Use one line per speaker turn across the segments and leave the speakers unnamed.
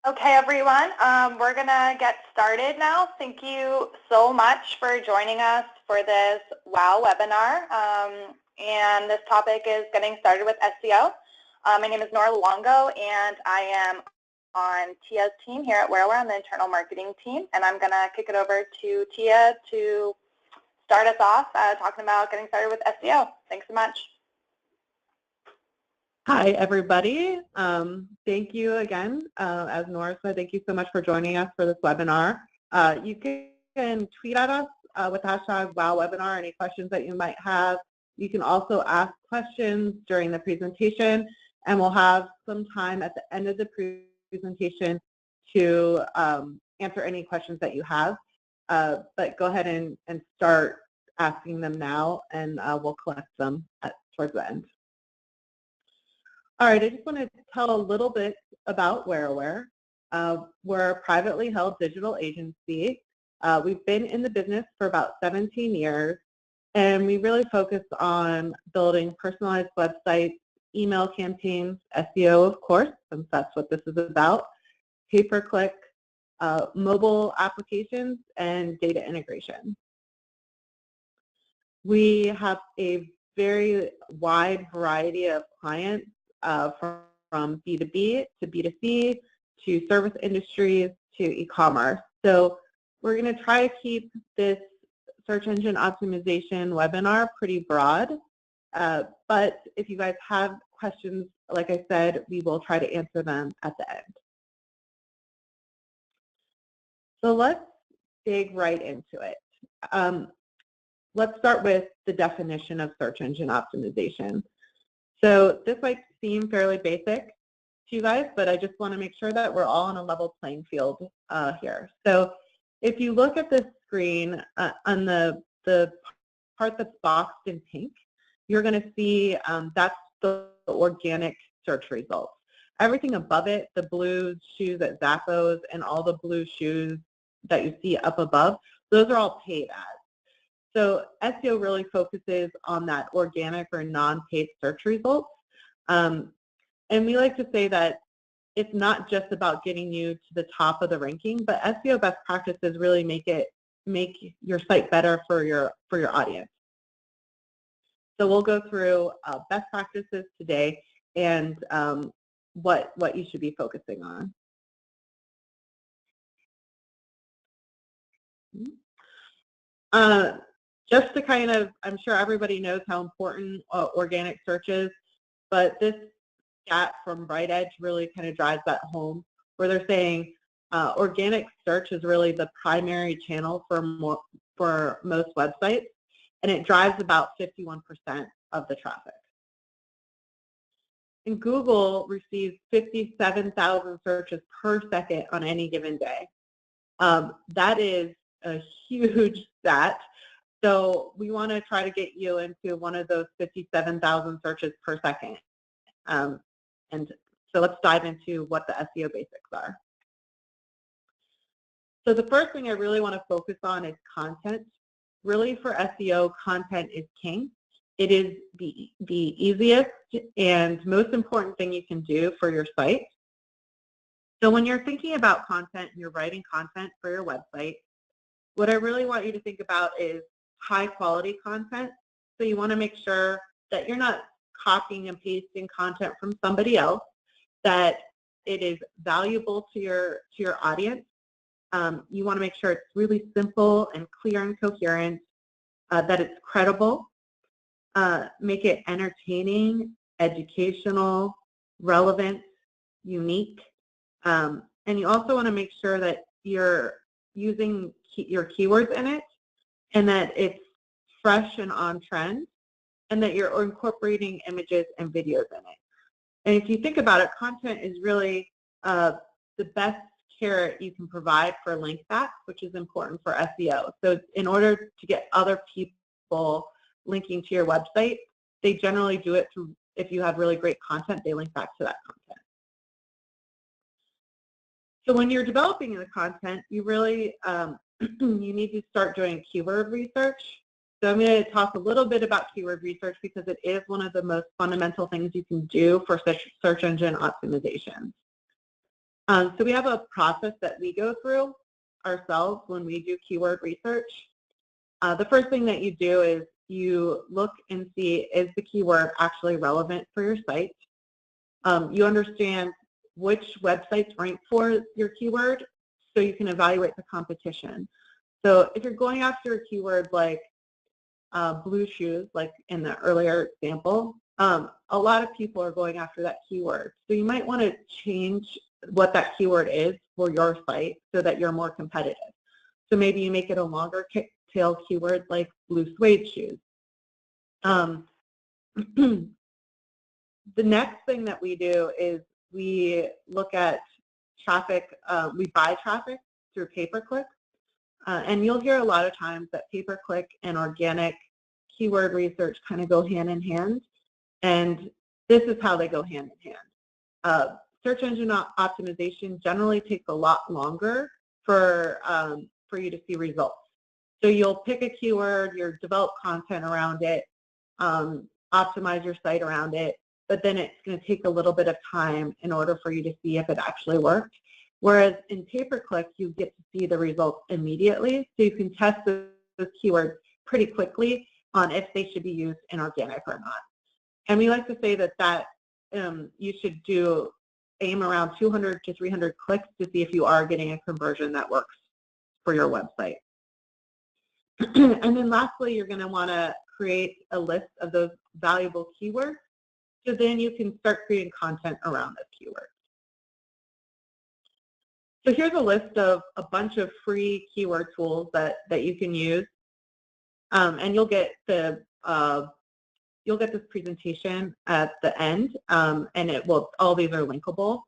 Okay, everyone, we're going to get started now. Thank you so much for joining us for this WOW webinar. And this topic is getting started with SEO. My name is Nora Longo, and I am on Tia's team here at WhereWare on the internal marketing team. And I'm going to kick it over to Tia to start us off talking about getting started with SEO. Thanks so much.
Hi, everybody. Thank you again. As Nora said, thank you so much for joining us for this webinar. You can tweet at us with hashtag WowWebinar, any questions that you might have. You can also ask questions during the presentation, and we'll have some time at the end of the presentation to answer any questions that you have. But go ahead and start asking them now, and we'll collect them towards the end. All right, I just want to tell a little bit about WhereWare. We're a privately held digital agency. We've been in the business for about 17 years, and we really focus on building personalized websites, email campaigns, SEO, of course, since that's what this is about, pay-per-click, mobile applications, and data integration. We have a very wide variety of clients, from B2B to B2C to service industries to e-commerce. So we're going to try to keep this search engine optimization webinar pretty broad, but if you guys have questions, like I said, we will try to answer them at the end. So let's dig right into it. Let's start with the definition of search engine optimization. So this might seem fairly basic to you guys, but I just want to make sure that we're all on a level playing field here. So if you look at the screen on the part that's boxed in pink, you're going to see that's the organic search results. Everything above it, the blue shoes at Zappos and all the blue shoes that you see up above, those are all paid ads. So SEO really focuses on that organic or non-paid search results. And we like to say that it's not just about getting you to the top of the ranking, but SEO best practices really make your site better for your audience. So we'll go through best practices today and what you should be focusing on. Just to kind of, I'm sure everybody knows how important organic search is, but this stat from Bright Edge really kind of drives that home, where they're saying organic search is really the primary channel for most websites, and it drives about 51% of the traffic. And Google receives 57,000 searches per second on any given day. That is a huge stat. So we want to try to get you into one of those 57,000 searches per second. And so let's dive into what the SEO basics are. So the first thing I really want to focus on is content. Really for SEO, content is king. It is the easiest and most important thing you can do for your site. So when you're thinking about content and you're writing content for your website, what I really want you to think about is high quality content. So you want to make sure that you're not copying and pasting content from somebody else, that it is valuable to your audience. You want to make sure it's really simple and clear and coherent, that it's credible, make it entertaining, educational, relevant, unique, and you also want to make sure that you're using your keywords in it, and that it's fresh and on trend, and that you're incorporating images and videos in it. And if you think about it, content is really the best carrot you can provide for link backs, which is important for SEO. So in order to get other people linking to your website, they generally do it through, if you have really great content, they link back to that content. So when you're developing the content, you really you need to start doing keyword research. So I'm going to talk a little bit about keyword research because it is one of the most fundamental things you can do for search engine optimization. So we have a process that we go through ourselves when we do keyword research. The first thing that you do is you look and see, is the keyword actually relevant for your site? You understand which websites rank for your keyword so you can evaluate the competition. So if you're going after a keyword like blue shoes, like in the earlier example, a lot of people are going after that keyword. So you might want to change what that keyword is for your site so that you're more competitive. So maybe you make it a longer tail keyword like blue suede shoes. The next thing that we do is we look at traffic, we buy traffic through pay-per-click. And you'll hear a lot of times that pay-per-click and organic keyword research kind of go hand in hand. And this is how they go hand in hand. Search engine optimization generally takes a lot longer for you to see results. So you'll pick a keyword, you'll develop content around it, optimize your site around it, but then it's going to take a little bit of time in order for you to see if it actually worked. Whereas in pay-per-click, you get to see the results immediately, so you can test those keywords pretty quickly on if they should be used in organic or not. And we like to say that you should aim around 200 to 300 clicks to see if you are getting a conversion that works for your website. And then lastly, you're going to want to create a list of those valuable keywords, so then you can start creating content around those keywords. So here's a list of a bunch of free keyword tools that you can use, and you'll get this presentation at the end, and all these are linkable.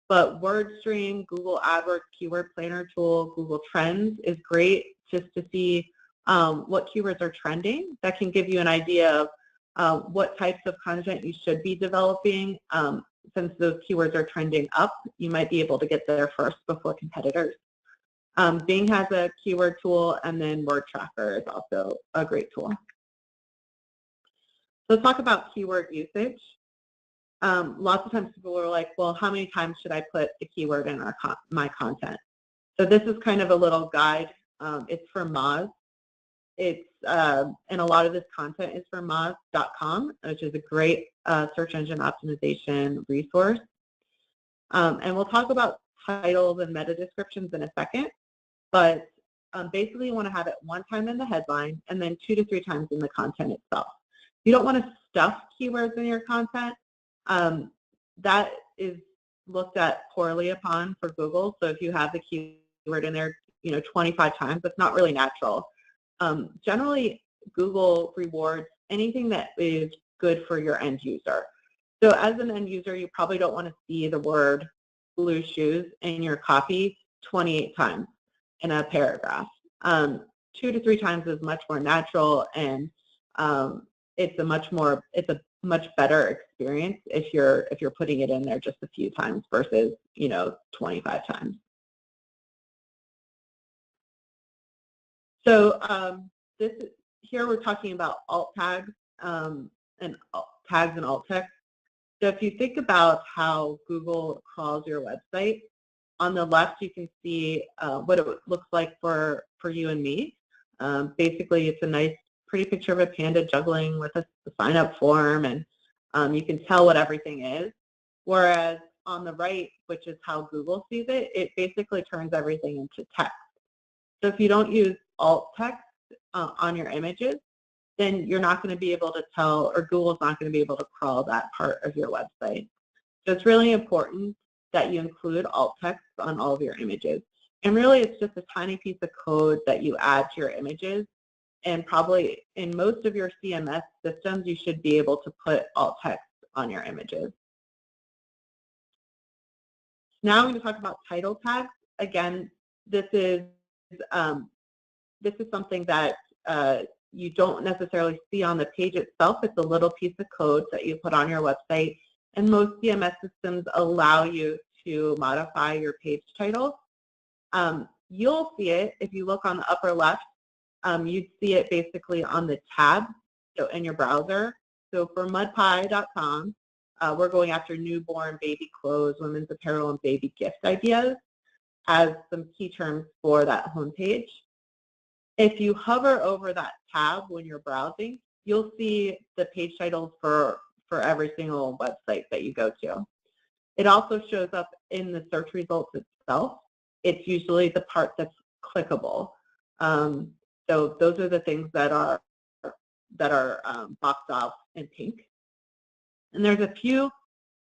But WordStream, Google AdWords Keyword Planner tool, Google Trends is great just to see what keywords are trending. That can give you an idea of what types of content you should be developing. Since those keywords are trending up, you might be able to get there first before competitors. Bing has a keyword tool, and then Word Tracker is also a great tool. So let's talk about keyword usage. Lots of times people are like, well, how many times should I put a keyword in my content? So this is kind of a little guide. It's from Moz. And a lot of this content is from Moz.com, which is a great search engine optimization resource. And we'll talk about titles and meta descriptions in a second, but basically you want to have it one time in the headline and then 2 to 3 times in the content itself. You don't want to stuff keywords in your content. That is looked at poorly upon for Google. So if you have the keyword in there, 25 times, that's not really natural. Generally, Google rewards anything that is good for your end user. So as an end user, you probably don't want to see the word blue shoes in your copy 28 times in a paragraph. 2 to 3 times is much more natural, and it's a much better experience if you're putting it in there just a few times versus 25 times. So here we're talking about alt tags and tags and alt text. So if you think about how Google crawls your website, on the left you can see what it looks like for you and me. Basically, it's a nice, pretty picture of a panda juggling with a sign-up form, and you can tell what everything is. Whereas on the right, which is how Google sees it, it basically turns everything into text. So if you don't use alt text on your images, then you're not going to be able to tell, or Google's not going to be able to crawl that part of your website. So it's really important that you include alt text on all of your images. And really, it's just a tiny piece of code that you add to your images. And probably in most of your CMS systems, you should be able to put alt text on your images. Now I'm going to talk about title tags. Again, this is something that you don't necessarily see on the page itself. It's a little piece of code that you put on your website, and most CMS systems allow you to modify your page title. You'll see it if you look on the upper left. You'd see it basically on the tab, so in your browser. So for mudpie.com, we're going after newborn, baby clothes, women's apparel, and baby gift ideas as some key terms for that homepage. If you hover over that tab when you're browsing, you'll see the page titles for every single website that you go to. It also shows up in the search results itself. It's usually the part that's clickable. So those are the things that are boxed off in pink. And there's a few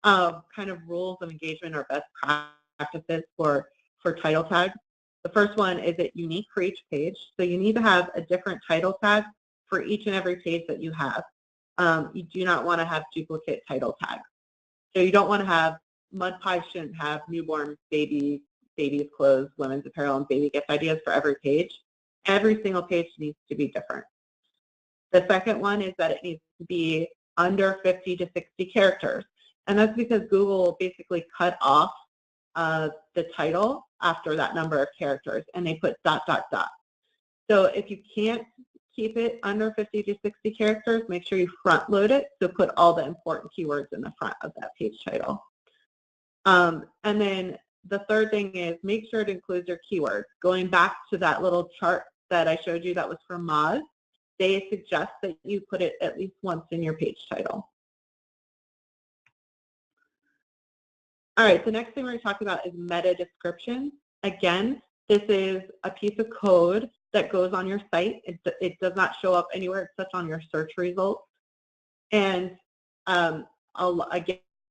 kind of rules of engagement or best practices for title tags. The first one is it unique for each page. So you need to have a different title tag for each and every page that you have. You do not want to have duplicate title tags. So you don't want to have, Mud Pie shouldn't have newborn, babies clothes, women's apparel, and baby gift ideas for every page. Every single page needs to be different. The second one is that it needs to be under 50 to 60 characters. And that's because Google will basically cut off the title after that number of characters, and they put ... So if you can't keep it under 50 to 60 characters, make sure you front load it, so put all the important keywords in the front of that page title. And then the third thing is make sure it includes your keywords. Going back to that little chart that I showed you that was from Moz, they suggest that you put it at least once in your page title. All right, the next thing we're going to talk about is meta description. Again, this is a piece of code that goes on your site. It does not show up anywhere except on your search results. And again,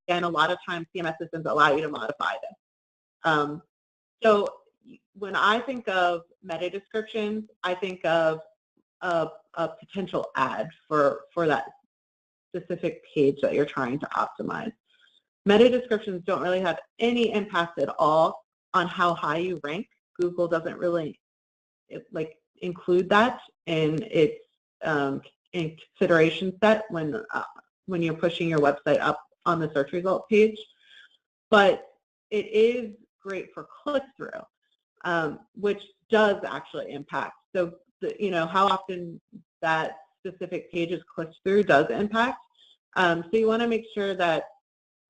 a lot of times CMS systems allow you to modify this. So when I think of meta descriptions, I think of a potential ad for that specific page that you're trying to optimize. Meta descriptions don't really have any impact at all on how high you rank. Google doesn't really include that in its in consideration set when you're pushing your website up on the search result page. But it is great for click-through, which does actually impact. So how often that specific page is clicked through does impact. So you want to make sure that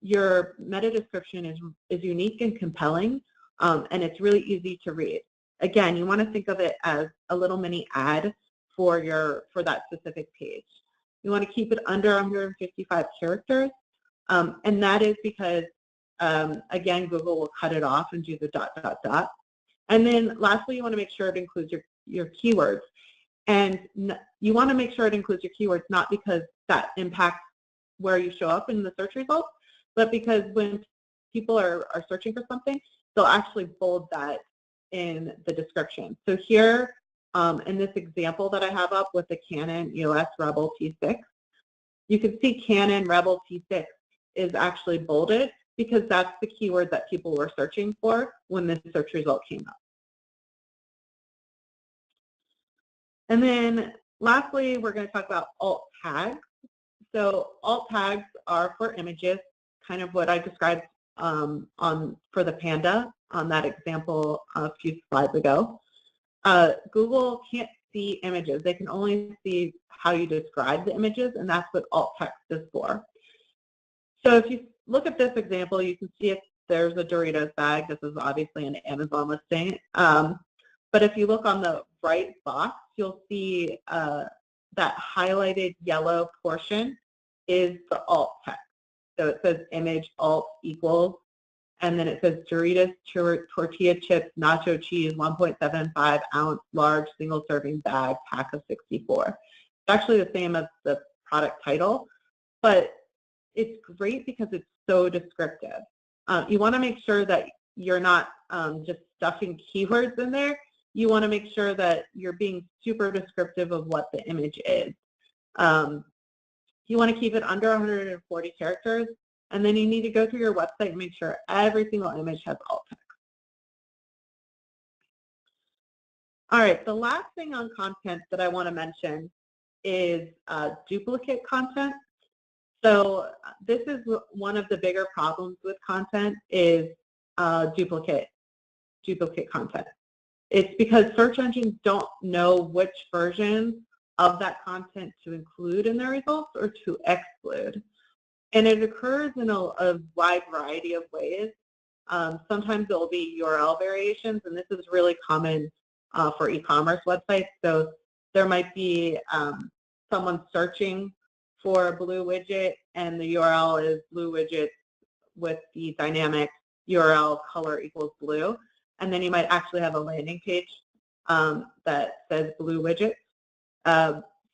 your meta description is unique and compelling, and it's really easy to read. Again, you want to think of it as a little mini ad for that specific page. You want to keep it under 155 characters, and that is because, again, Google will cut it off and do the ... And then lastly, you want to make sure it includes your keywords. And you want to make sure it includes your keywords not because that impacts where you show up in the search results, but because when people are searching for something, they'll actually bold that in the description. So here, in this example that I have up with the Canon EOS Rebel T6, you can see Canon Rebel T6 is actually bolded because that's the keyword that people were searching for when the search result came up. And then lastly, we're going to talk about alt tags. So alt tags are for images, kind of what I described for the panda on that example a few slides ago. Google can't see images. They can only see how you describe the images, and that's what alt text is for. So if you look at this example, you can see if there's a Doritos bag. This is obviously an Amazon listing. But if you look on the right box, you'll see that highlighted yellow portion is the alt text. So it says image alt equals, and then it says Doritos tortilla chips, nacho cheese, 1.75 ounce large single serving bag, pack of 64. It's actually the same as the product title, but it's great because it's so descriptive. You want to make sure that you're not just stuffing keywords in there. You want to make sure that you're being super descriptive of what the image is. You want to keep it under 140 characters, and then you need to go through your website and make sure every single image has alt text. All right, the last thing on content that I want to mention is duplicate content. So this is one of the bigger problems with content is duplicate content. It's because search engines don't know which version of that content to include in their results or to exclude. And it occurs in a wide variety of ways. Sometimes it will be URL variations, and this is really common for e-commerce websites. So there might be someone searching for a blue widget, and the URL is blue widget with the dynamic URL color equals blue. And then you might actually have a landing page that says blue widget.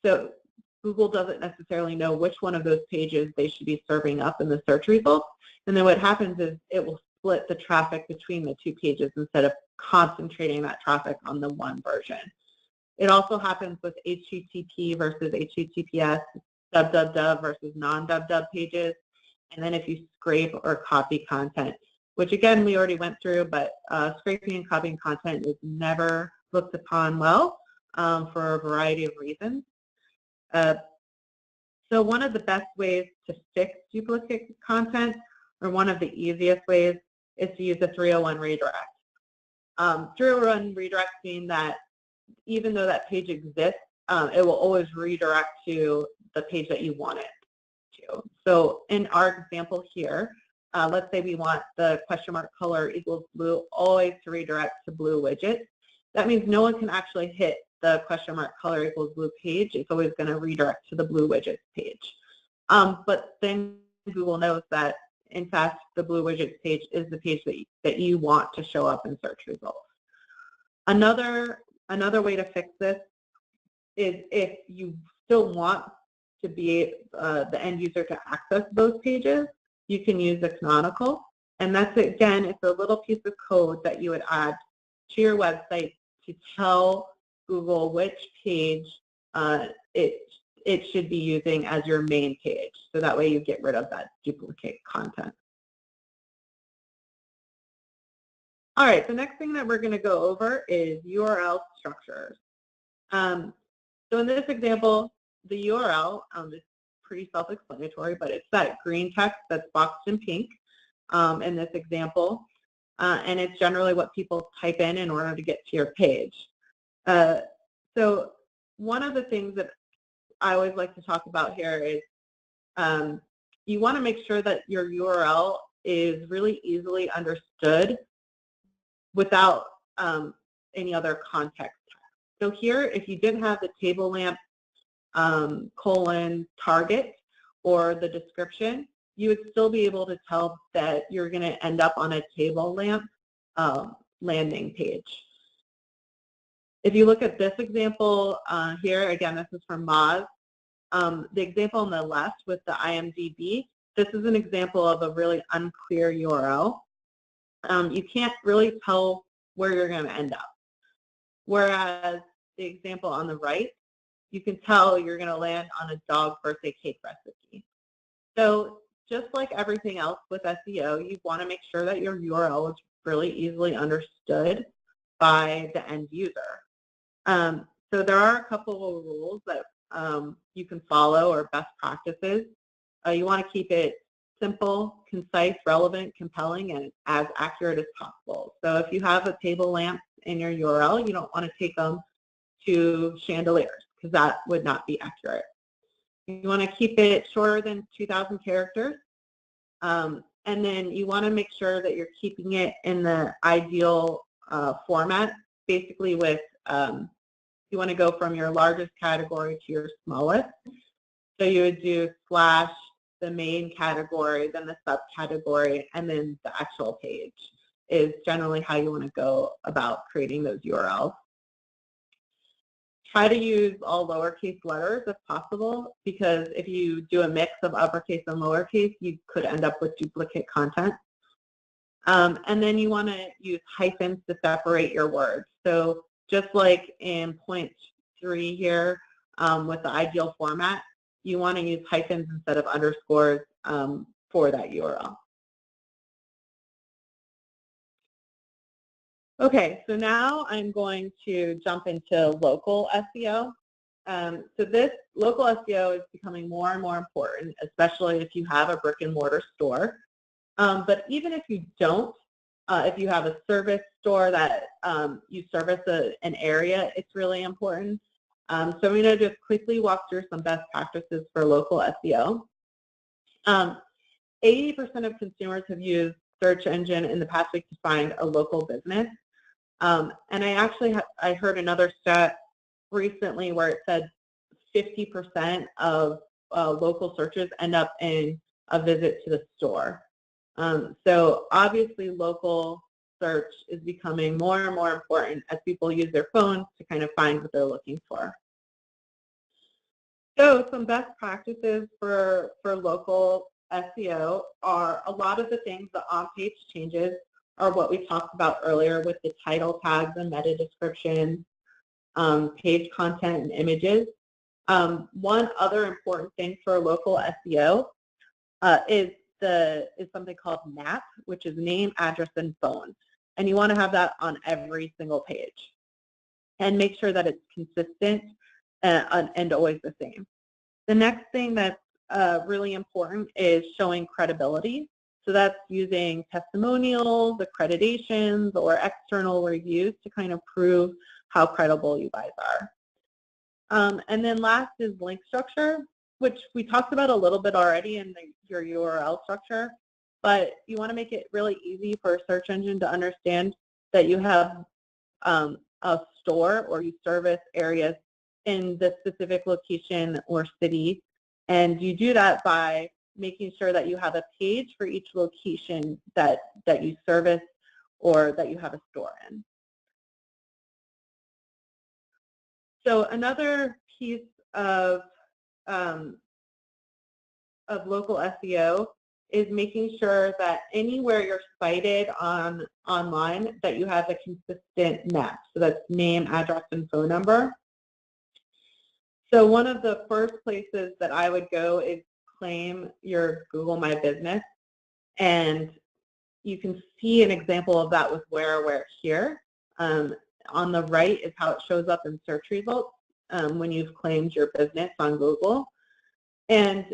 So Google doesn't necessarily know which one of those pages they should be serving up in the search results. And then what happens is it will split the traffic between the two pages instead of concentrating that traffic on the one version. It also happens with HTTP versus HTTPS, www versus non-www pages. And then if you scrape or copy content, which again we already went through, but scraping and copying content is never looked upon well for a variety of reasons. So one of the best ways to fix duplicate content, or one of the easiest ways, is to use a 301 redirect. 301 redirects mean that even though that page exists, it will always redirect to the page that you want it to. So in our example here, let's say we want the question mark color equals blue always to redirect to blue widget. That means no one can actually hit the question mark color equals blue page. It's always going to redirect to the blue widgets page. But then Google knows that, in fact, the blue widgets page is the page that you want to show up in search results. Another way to fix this is if you still want to be the end user to access those pages, you can use a canonical. And that's, again, it's a little piece of code that you would add to your website to tell Google which page it should be using as your main page. So that way you get rid of that duplicate content. All right, the next thing that we're going to go over is URL structures. So in this example, the URL is pretty self-explanatory, but it's that green text that's boxed in pink in this example, and it's generally what people type in order to get to your page. So one of the things that I always like to talk about here is you want to make sure that your URL is really easily understood without any other context. So here, if you didn't have the table lamp :target or the description, you would still be able to tell that you're going to end up on a table lamp landing page. If you look at this example here, again, this is from Moz. The example on the left with the IMDb, this is an example of a really unclear URL. You can't really tell where you're going to end up. Whereas the example on the right, you can tell you're going to land on a dog birthday cake recipe. So just like everything else with SEO, you want to make sure that your URL is really easily understood by the end user. So there are a couple of rules that you can follow, or best practices. You want to keep it simple, concise, relevant, compelling, and as accurate as possible. So if you have a table lamp in your URL, you don't want to take them to chandeliers, because that would not be accurate. You want to keep it shorter than 2,000 characters. And then you want to make sure that you're keeping it in the ideal format, basically with, you want to go from your largest category to your smallest. So you would do / the main category, then the subcategory, and then the actual page is generally how you want to go about creating those URLs. Try to use all lowercase letters if possible, because if you do a mix of uppercase and lowercase, you could end up with duplicate content. And then you want to use hyphens to separate your words. So just like in point 3 here with the ideal format, you want to use hyphens instead of underscores for that URL. Okay, so now I'm going to jump into local SEO. So this local SEO is becoming more and more important, especially if you have a brick and mortar store. But even if you don't, if you have a service store that you service an area, it's really important. So I'm going to just quickly walk through some best practices for local SEO. 80% of consumers have used search engine in the past week to find a local business. And I heard another stat recently where it said 50% of local searches end up in a visit to the store. So obviously local search is becoming more and more important as people use their phones to kind of find what they're looking for. So some best practices for local SEO are a lot of the things, the on-page changes are what we talked about earlier with the title tags and meta descriptions, page content and images. One other important thing for local SEO is something called NAP, which is name, address, and phone. And you want to have that on every single page. And make sure that it's consistent and always the same. The next thing that's really important is showing credibility. So that's using testimonials, accreditations, or external reviews to kind of prove how credible you guys are. And then last is link structure, which we talked about a little bit already in your URL structure, but you want to make it really easy for a search engine to understand that you have a store or you service areas in the specific location or city. And you do that by making sure that you have a page for each location that you service or that you have a store in. So another piece of local SEO is making sure that anywhere you're cited online that you have a consistent map. So that's name, address, and phone number. So one of the first places that I would go is claim your Google My Business. And you can see an example of that with where here. On the right is how it shows up in search results when you've claimed your business on Google. And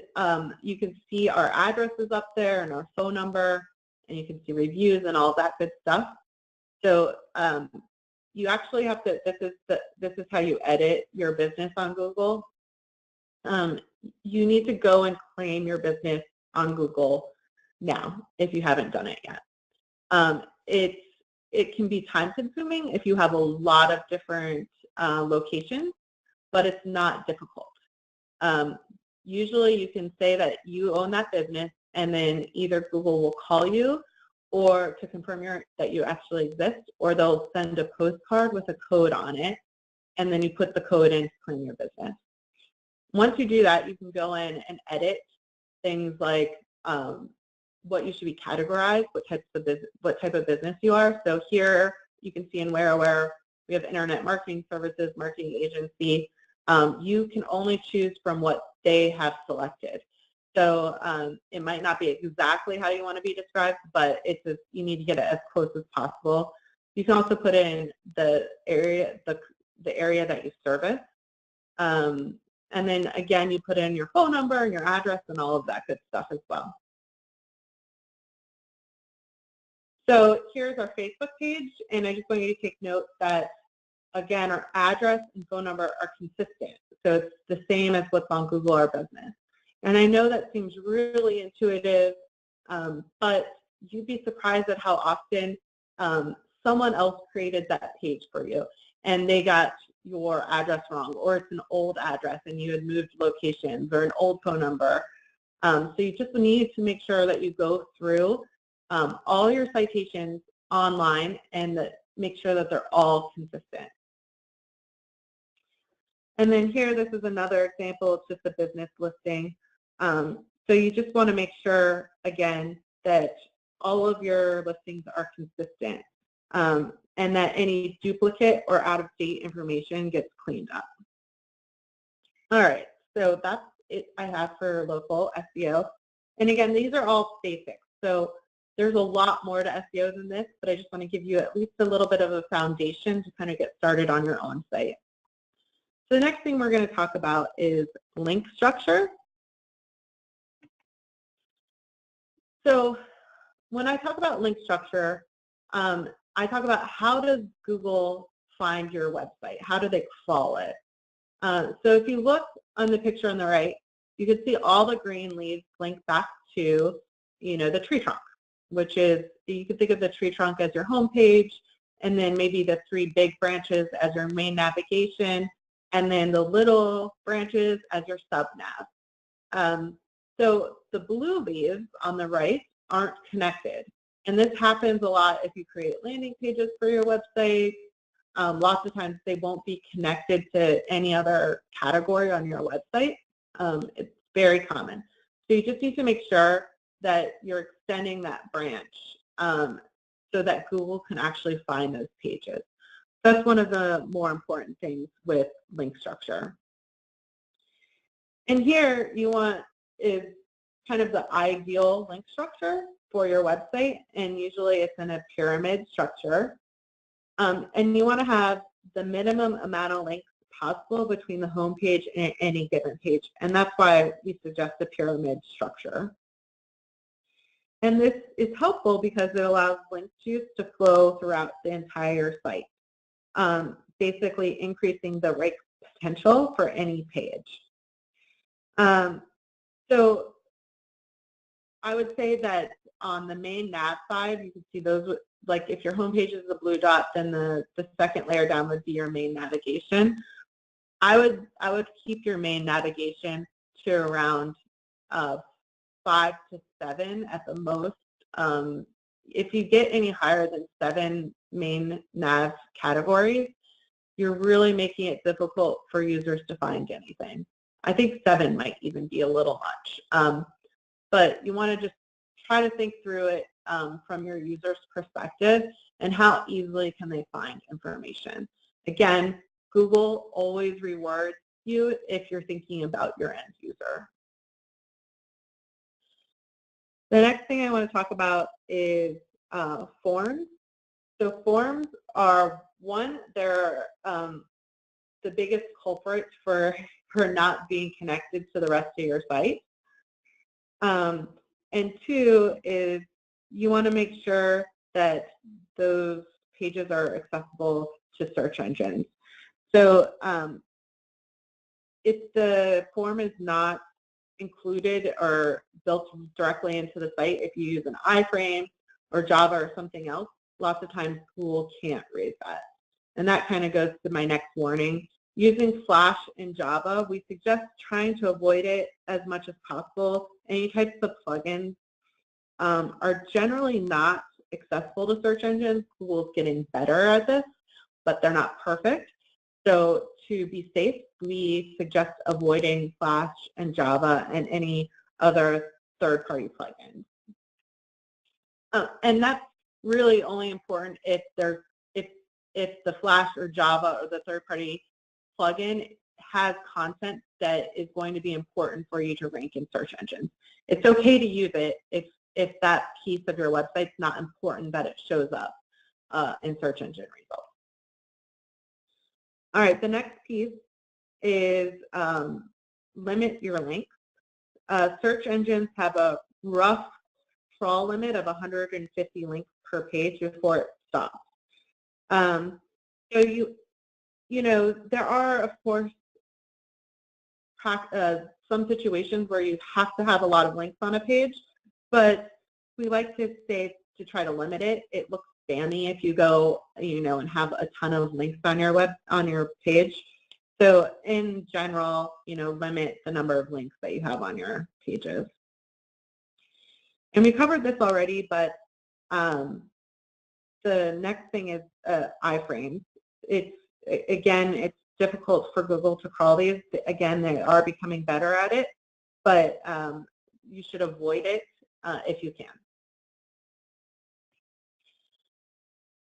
you can see our addresses up there and our phone number, and you can see reviews and all that good stuff. So you actually have to, this is how you edit your business on Google. You need to go and claim your business on Google now if you haven't done it yet. It can be time consuming if you have a lot of different locations, but it's not difficult. Usually you can say that you own that business, and then either Google will call you or to confirm that you actually exist, or they'll send a postcard with a code on it, and then you put the code in to claim your business. Once you do that, you can go in and edit things like what you should be categorized, what type of business you are. So here you can see in where we have internet marketing services, marketing agency. You can only choose from what they have selected. So it might not be exactly how you want to be described, but you need to get it as close as possible. You can also put in the area that you service. And then again, you put in your phone number and your address and all of that good stuff as well. So here's our Facebook page, and I just want you to take note that, again, our address and phone number are consistent. So it's the same as what's on Google Our Business. And I know that seems really intuitive, but you'd be surprised at how often someone else created that page for you, and they got your address wrong, or it's an old address and you had moved locations, or an old phone number. So you just need to make sure that you go through all your citations online and make sure that they're all consistent. And then here, this is another example. It's just a business listing. So you just want to make sure, again, that all of your listings are consistent and that any duplicate or out-of-date information gets cleaned up. All right, so that's it I have for local SEO. And again, these are all basics. So there's a lot more to SEO than this, but I just want to give you at least a little bit of a foundation to kind of get started on your own site. So the next thing we're going to talk about is link structure. So when I talk about link structure, I talk about how does Google find your website? How do they crawl it? So if you look on the picture on the right, you can see all the green leaves link back to the tree trunk, which is, you can think of the tree trunk as your home page, and then maybe the 3 big branches as your main navigation, and then the little branches as your sub-nav. So the blue leaves on the right aren't connected. And this happens a lot if you create landing pages for your website. Lots of times they won't be connected to any other category on your website. It's very common. So you just need to make sure that you're extending that branch so that Google can actually find those pages. That's one of the more important things with link structure. And here you want is kind of the ideal link structure for your website, and usually it's in a pyramid structure. And you want to have the minimum amount of links possible between the home page and any given page, and that's why we suggest a pyramid structure. And this is helpful because it allows link juice to flow throughout the entire site, basically increasing the rank potential for any page. So I would say that on the main nav side, you can see those, like if your home page is the blue dot, then the second layer down would be your main navigation. I would keep your main navigation to around 5 to 7 at the most. If you get any higher than 7 main nav categories, you're really making it difficult for users to find anything. I think 7 might even be a little much. But you want to just try to think through it from your user's perspective and how easily can they find information. Again, Google always rewards you if you're thinking about your end user. The next thing I want to talk about is forms. So forms are, one, they're the biggest culprit for not being connected to the rest of your site. And 2 is you want to make sure that those pages are accessible to search engines. So if the form is not included or built directly into the site, if you use an iframe or Java or something else, lots of times Google can't read that. And that kind of goes to my next warning. Using Flash in Java, we suggest trying to avoid it as much as possible. Any types of plugins are generally not accessible to search engines. Google's getting better at this, but they're not perfect. So to be safe, we suggest avoiding Flash and Java and any other third-party plugins. And that's really only important if the Flash or Java or the third-party plugin has content that is going to be important for you to rank in search engines. It's okay to use it if that piece of your website's not important that it shows up in search engine results. All right, the next piece is limit your links. Search engines have a rough crawl limit of 150 links per page before it stops. So you know, there are, of course, some situations where you have to have a lot of links on a page, but we like to say to try to limit it. It looks spammy if you go, and have a ton of links on your page. So in general, limit the number of links that you have on your pages. And we covered this already, but the next thing is iframes. It's difficult for Google to crawl these. Again, they are becoming better at it, but you should avoid it if you can.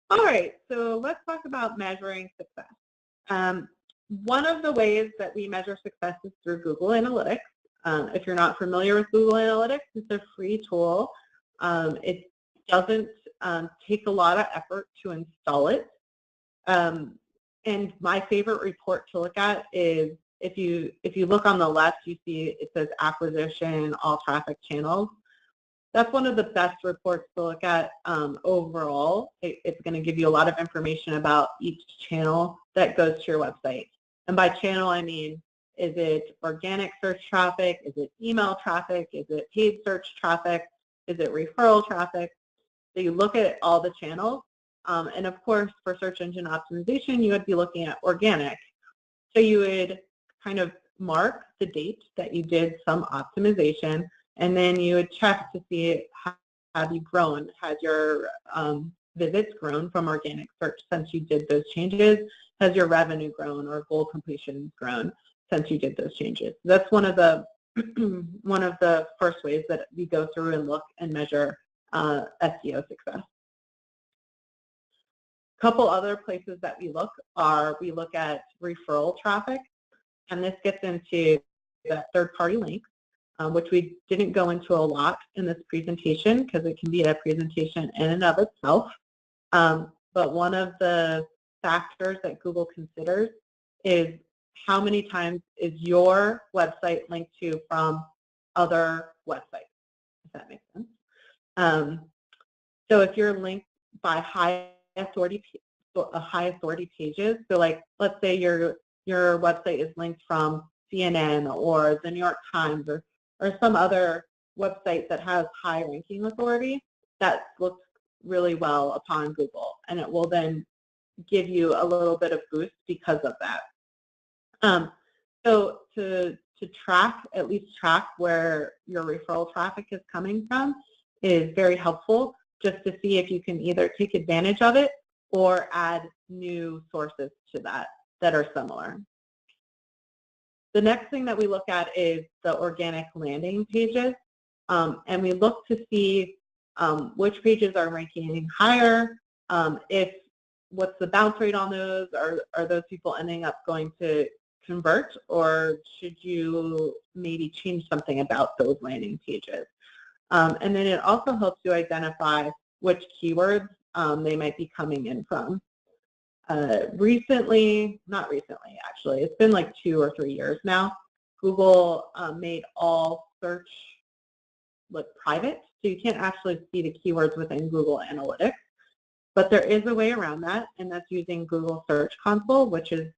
All right, so let's talk about measuring success. One of the ways that we measure success is through Google Analytics. If you're not familiar with Google Analytics, it's a free tool. It doesn't take a lot of effort to install it. And my favorite report to look at is if you look on the left, you see it says acquisition, all traffic channels. That's one of the best reports to look at overall. It's going to give you a lot of information about each channel that goes to your website. And by channel, I mean, is it organic search traffic? Is it email traffic? Is it paid search traffic? Is it referral traffic? So you look at all the channels. And of course, for search engine optimization, you would be looking at organic. So you would kind of mark the date that you did some optimization, and then you would check to see how have you grown. Has your visits grown from organic search since you did those changes? Has your revenue grown or goal completion grown since you did those changes? That's one of the one of the first ways that we go through and look and measure SEO success. A couple other places that we look at referral traffic, and this gets into the third-party links, which we didn't go into a lot in this presentation because it can be a presentation in and of itself. But one of the factors that Google considers is how many times is your website linked to from other websites, if that makes sense. So if you're linked by high authority pages, so like let's say your website is linked from CNN or the New York Times or some other website that has high ranking authority, that looks really well upon Google, and it will then give you a little bit of boost because of that. So to at least track where your referral traffic is coming from is very helpful, just to see if you can either take advantage of it or add new sources to that are similar. The next thing that we look at is the organic landing pages, and we look to see which pages are ranking higher, what's the bounce rate on those, are those people ending up going to convert, or should you maybe change something about those landing pages? And then it also helps you identify which keywords they might be coming in from. Not recently actually, it's been like 2 or 3 years now, Google made all search private, so you can't actually see the keywords within Google Analytics. But there is a way around that, and that's using Google Search Console, which is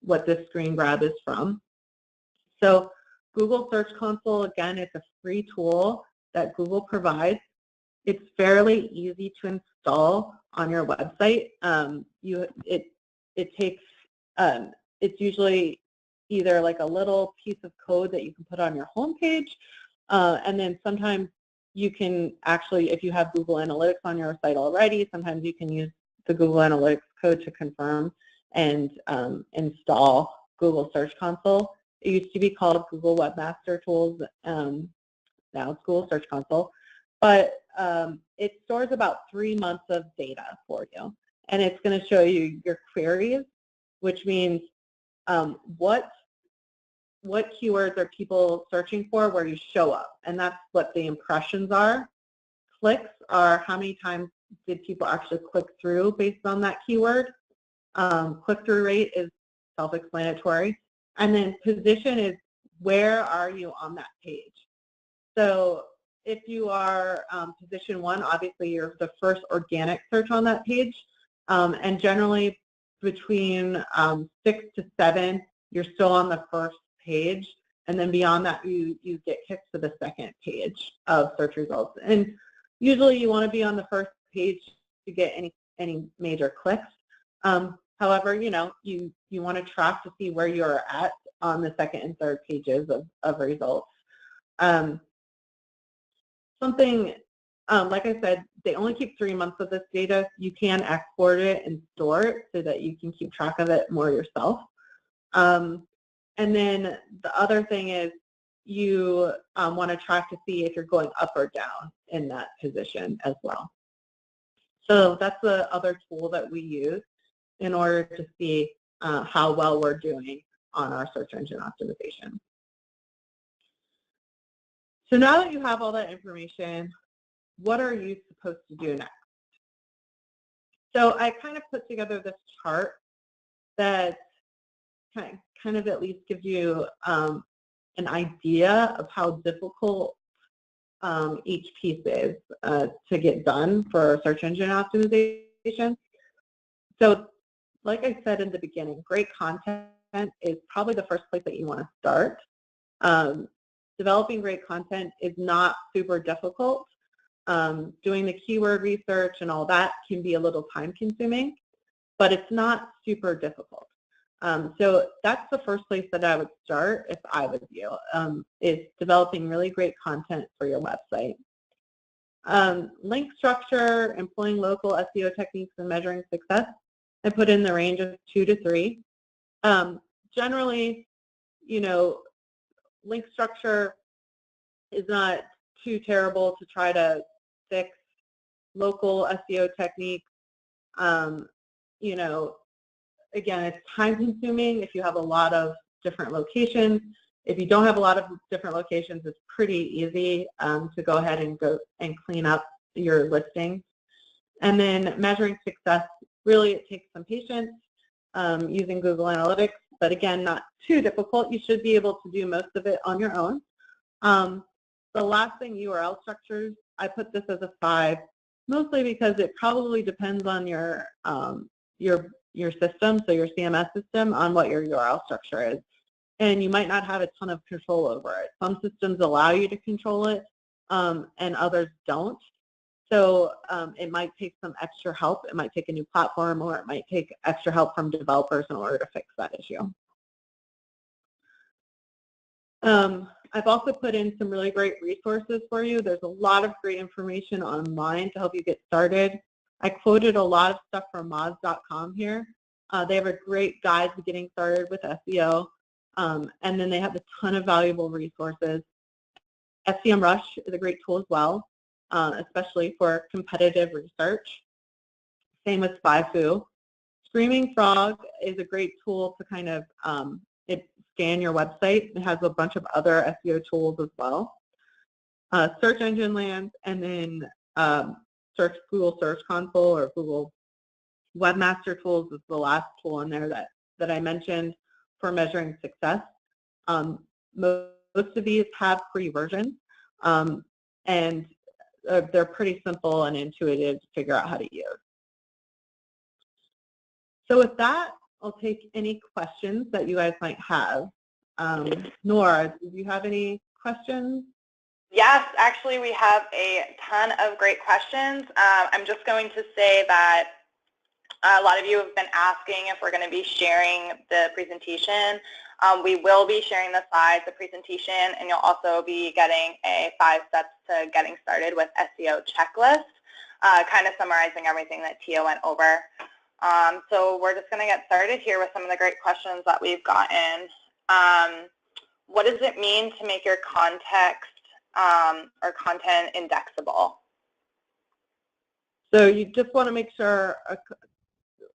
what this screen grab is from. So Google Search Console, again, it's a free tool that Google provides. It's fairly easy to install on your website. It's usually either like a little piece of code that you can put on your home page, and then sometimes you can actually, if you have Google Analytics on your site already, sometimes you can use the Google Analytics code to confirm and install Google Search Console. It used to be called Google Webmaster Tools. Now it's Google Search Console. But it stores about 3 months of data for you. And it's going to show you your queries, which means what keywords are people searching for where you show up. And that's what the impressions are. Clicks are how many times did people actually click through based on that keyword. Click-through rate is self-explanatory. And then position is where are you on that page. So if you are position 1, obviously you're the first organic search on that page. And generally between 6 to 7, you're still on the first page. And then beyond that, you get kicked to the second page of search results. And usually you want to be on the first page to get any major clicks. However, you want to track to see where you're at on the second and third pages of results. Like I said, they only keep 3 months of this data. You can export it and store it so that you can keep track of it more yourself. And then the other thing is you want to track to see if you're going up or down in that position as well. So that's the other tool that we use in order to see how well we're doing on our search engine optimization. So now that you have all that information, what are you supposed to do next? So I kind of put together this chart that kind of at least gives you an idea of how difficult each piece is to get done for search engine optimization. So like I said in the beginning, great content is probably the first place that you want to start. Developing great content is not super difficult. Doing the keyword research and all that can be a little time consuming, but it's not super difficult. So that's the first place that I would start if I was you, is developing really great content for your website. Link structure, employing local SEO techniques and measuring success, I put in the range of 2 to 3. Generally, you know, link structure is not too terrible to try to fix. Local SEO techniques, you know, again, it's time consuming if you have a lot of different locations. If you don't have a lot of different locations, it's pretty easy to go ahead and clean up your listing. And then measuring success, really it takes some patience using Google Analytics, but again, not too difficult. You should be able to do most of it on your own. The last thing, URL structures, I put this as a 5, mostly because it probably depends on your system, so your CMS system, on what your URL structure is. And you might not have a ton of control over it. Some systems allow you to control it, and others don't. So it might take some extra help. It might take a new platform, or it might take extra help from developers in order to fix that issue. I've also put in some really great resources for you. There's a lot of great information online to help you get started. I quoted a lot of stuff from moz.com here. They have a great guide to getting started with SEO, and then they have a ton of valuable resources. SEMrush is a great tool as well, especially for competitive research. Same with SpyFu. Screaming Frog is a great tool to kind of scan your website. It has a bunch of other SEO tools as well. Search Engine Land, and then Google Search Console or Google Webmaster Tools is the last tool in there that I mentioned for measuring success. Most of these have free versions, and they're pretty simple and intuitive to figure out how to use. So with that, I'll take any questions that you guys might have. Nora, do you have any questions?
Yes, actually we have a ton of great questions. I'm just going to say that a lot of you have been asking if we're going to be sharing the presentation. We will be sharing the slides, the presentation, and you'll also be getting a 5 steps to getting started with SEO checklist, kind of summarizing everything that Tia went over. So we're just going to get started here with some of the great questions that we've gotten. What does it mean to make your context or content indexable?
So you just want to make sure,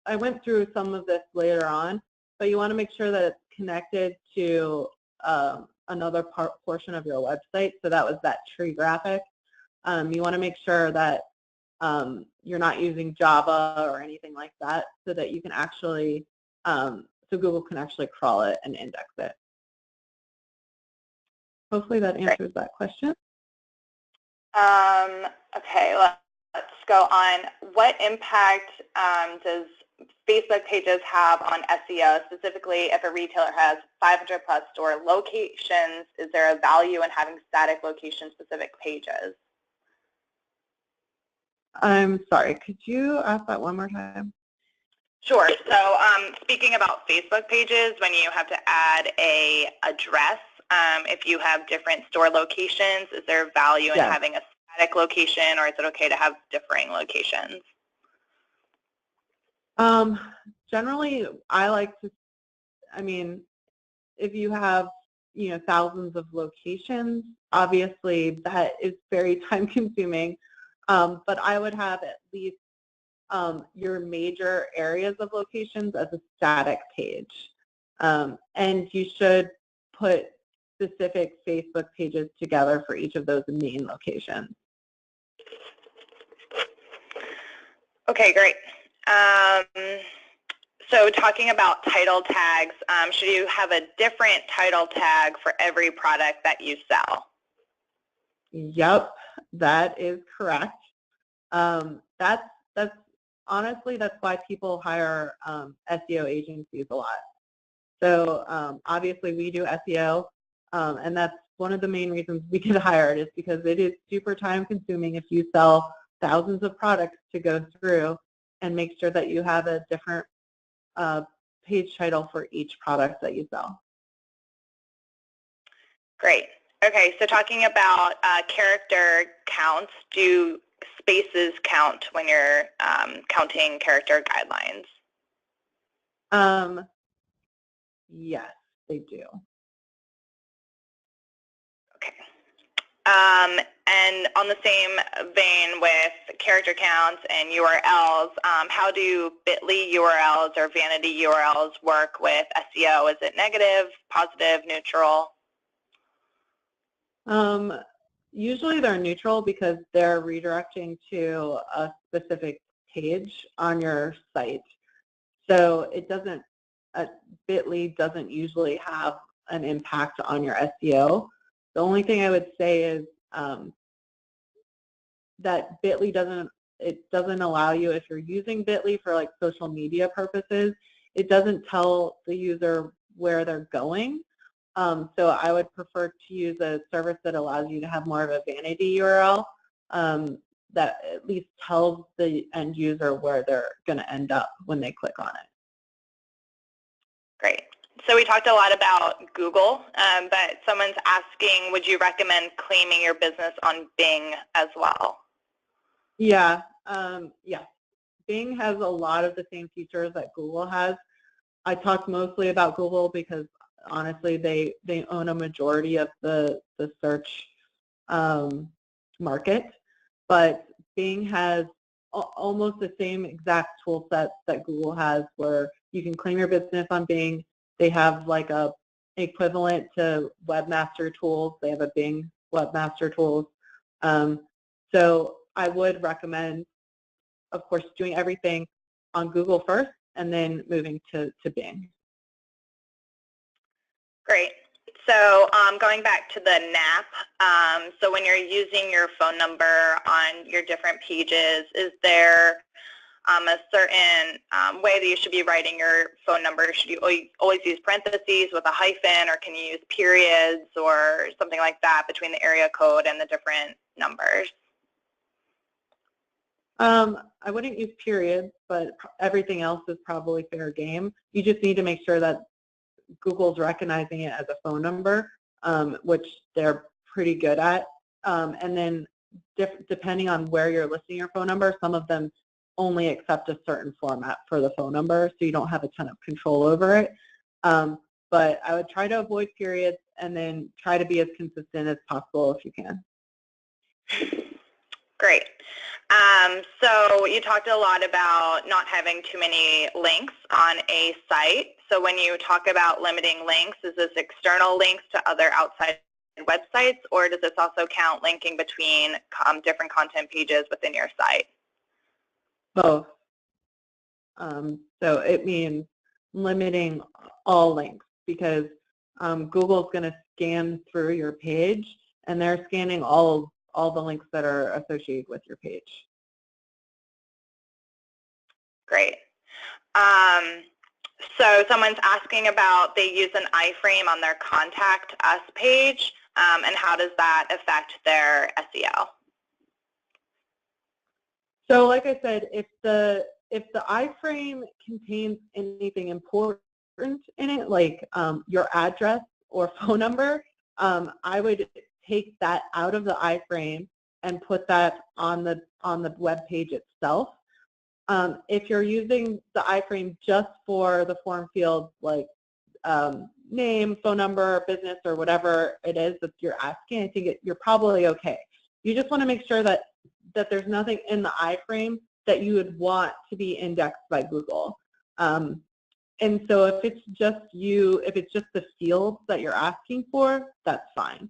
I went through some of this later on, but you want to make sure that it's connected to another portion of your website. So that was that tree graphic. You want to make sure that you're not using Java or anything like that, so that you can actually, so Google can actually crawl it and index it. Hopefully that answers that question.
Okay, let's go on. What impact does Facebook pages have on SEO, specifically if a retailer has 500 plus store locations? Is there a value in having static location-specific pages?
I'm sorry, could you ask that one more time?
Sure. So speaking about Facebook pages, when you have to add a address, if you have different store locations, is there value in having a static location, or is it okay to have differing locations?
Generally, I like to, I mean, if you have, thousands of locations, obviously that is very time consuming, but I would have at least your major areas of locations as a static page. And you should put specific Facebook pages together for each of those main locations.
Okay, great. So talking about title tags, should you have a different title tag for every product that you sell?
Yep, that is correct. That's honestly, that's why people hire SEO agencies a lot. So obviously we do SEO. And that's one of the main reasons we get hired, is because it is super time consuming if you sell thousands of products to go through and make sure that you have a different page title for each product that you sell.
Great. Okay, so talking about character counts, do spaces count when you're counting character guidelines?
Yes, they do.
Okay. And on the same vein with character counts and URLs, how do bit.ly URLs or vanity URLs work with SEO? Is it negative, positive, neutral?
Usually they're neutral because they're redirecting to a specific page on your site. So it doesn't, bit.ly doesn't usually have an impact on your SEO. The only thing I would say is that bit.ly doesn't allow you, if you're using bit.ly for like social media purposes, it doesn't tell the user where they're going. So I would prefer to use a service that allows you to have more of a vanity URL that at least tells the end user where they're going to end up when they click on it.
Great. So we talked a lot about Google, but someone's asking, would you recommend claiming your business on Bing as well?
Yeah, yeah. Bing has a lot of the same features that Google has. I talked mostly about Google because honestly they own a majority of the search market, but Bing has almost the same exact tool set that Google has, where you can claim your business on Bing. They have like a equivalent to Webmaster Tools. They have a Bing Webmaster Tools. So I would recommend, of course, doing everything on Google first and then moving to Bing.
Great. So going back to the NAP, so when you're using your phone number on your different pages, is there a certain way that you should be writing your phone number? Should you always use parentheses with a hyphen, or can you use periods or something like that between the area code and the different numbers?
I wouldn't use periods, but everything else is probably fair game. You just need to make sure that Google's recognizing it as a phone number, which they're pretty good at. And then depending on where you're listing your phone number, some of them only accept a certain format for the phone number, so you don't have a ton of control over it. But I would try to avoid periods and then try to be as consistent as possible if you can.
Great. So you talked a lot about not having too many links on a site. So when you talk about limiting links, is this external links to other outside websites, or does this also count linking between different content pages within your site?
Both. So it means limiting all links, because Google's going to scan through your page, and they're scanning all the links that are associated with your page.
Great. So someone's asking about, they use an iframe on their Contact Us page, and how does that affect their SEO?
So like I said, if the iframe contains anything important in it, like your address or phone number, I would take that out of the iframe and put that on the web page itself. If you're using the iframe just for the form fields, like name, phone number, business, or whatever it is that you're asking, I think you're probably okay. You just want to make sure that there's nothing in the iframe that you would want to be indexed by Google. And so if it's just the fields that you're asking for, that's fine.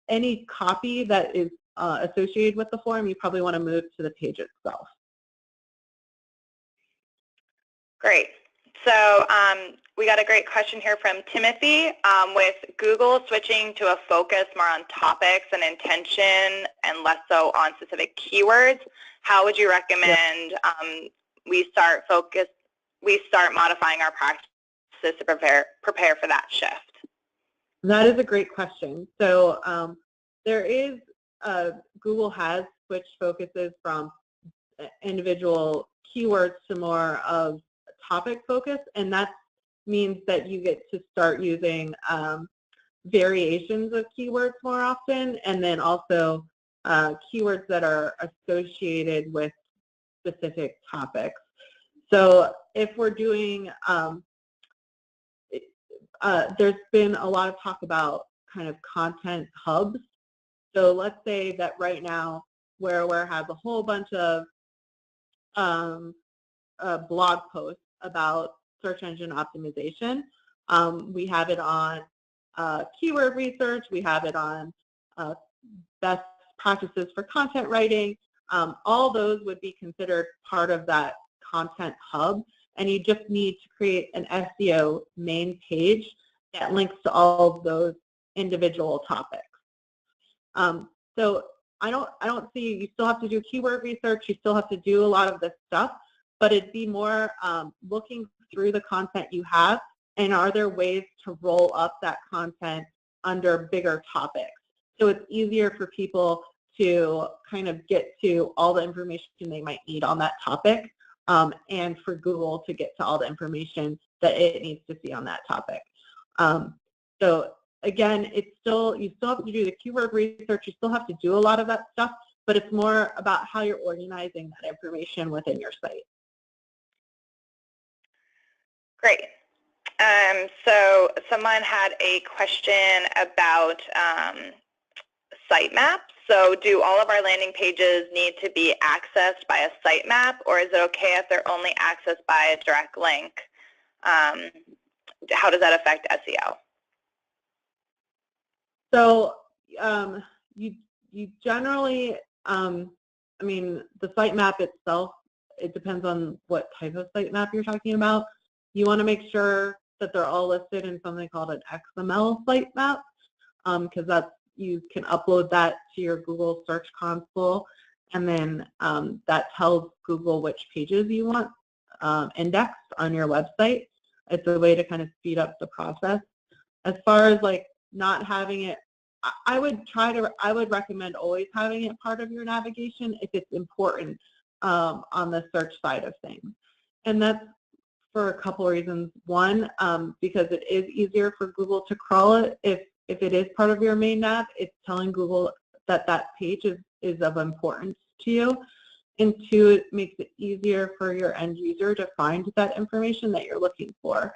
Any copy that is associated with the form, you probably want to move to the page itself.
Great. So we got a great question here from Timothy. With Google switching to a focus more on topics and intention and less so on specific keywords, how would you recommend we start modifying our practices to prepare for that shift?
That is a great question. So Google has switched focuses from individual keywords to more of topic focus, and that means that you get to start using variations of keywords more often, and then also keywords that are associated with specific topics. So if we're doing, there's been a lot of talk about kind of content hubs. So let's say that right now where we have a whole bunch of blog posts about search engine optimization. We have it on keyword research. We have it on best practices for content writing. All those would be considered part of that content hub, and you just need to create an SEO main page that links to all of those individual topics. So I don't see, you still have to do keyword research, you still have to do a lot of this stuff, but it'd be more looking through the content you have, and are there ways to roll up that content under bigger topics. So it's easier for people to kind of get to all the information they might need on that topic, and for Google to get to all the information that it needs to see on that topic. So again, you still have to do the keyword research, you still have to do a lot of that stuff, but it's more about how you're organizing that information within your site.
Great. So someone had a question about sitemaps. So do all of our landing pages need to be accessed by a sitemap, or is it okay if they're only accessed by a direct link? How does that affect SEO?
So you generally, I mean, the sitemap itself, it depends on what type of sitemap you're talking about. You want to make sure that they're all listed in something called an XML sitemap, because that's, you can upload that to your Google Search Console, and then that tells Google which pages you want indexed on your website. It's a way to kind of speed up the process. As far as like not having it, I would recommend always having it part of your navigation if it's important on the search side of things. And that's for a couple of reasons. One, because it is easier for Google to crawl it. If it is part of your main nav, it's telling Google that that page is of importance to you. And two, it makes it easier for your end user to find that information that you're looking for.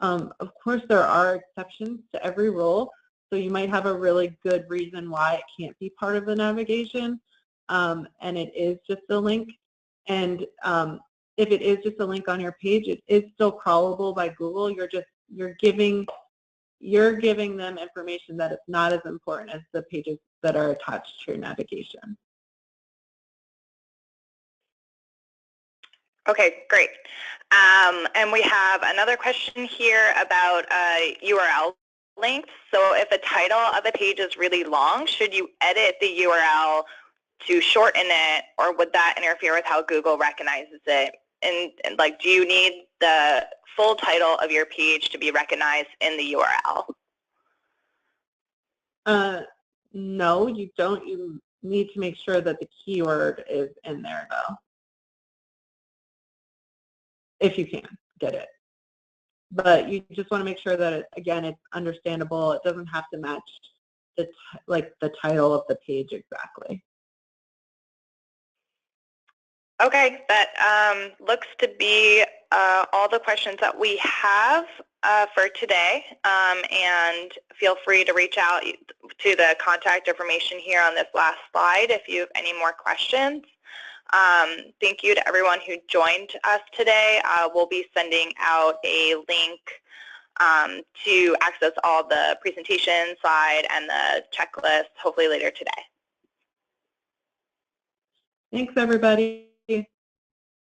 Of course, there are exceptions to every rule. So you might have a really good reason why it can't be part of the navigation, and it is just a link. And if it is just a link on your page, it is still crawlable by Google. You're giving them information that is not as important as the pages that are attached to your navigation.
Okay, great. And we have another question here about URL links. So if the title of a page is really long, should you edit the URL to shorten it, or would that interfere with how Google recognizes it? And like, do you need the full title of your page to be recognized in the URL?
No, you don't. You need to make sure that the keyword is in there, though, if you can get it. But you just want to make sure that, again, it's understandable. It doesn't have to match the title of the page exactly.
Okay, that looks to be all the questions that we have for today, and feel free to reach out to the contact information here on this last slide if you have any more questions. Thank you to everyone who joined us today. We'll be sending out a link to access all the presentation slide and the checklist hopefully later today.
Thanks, everybody.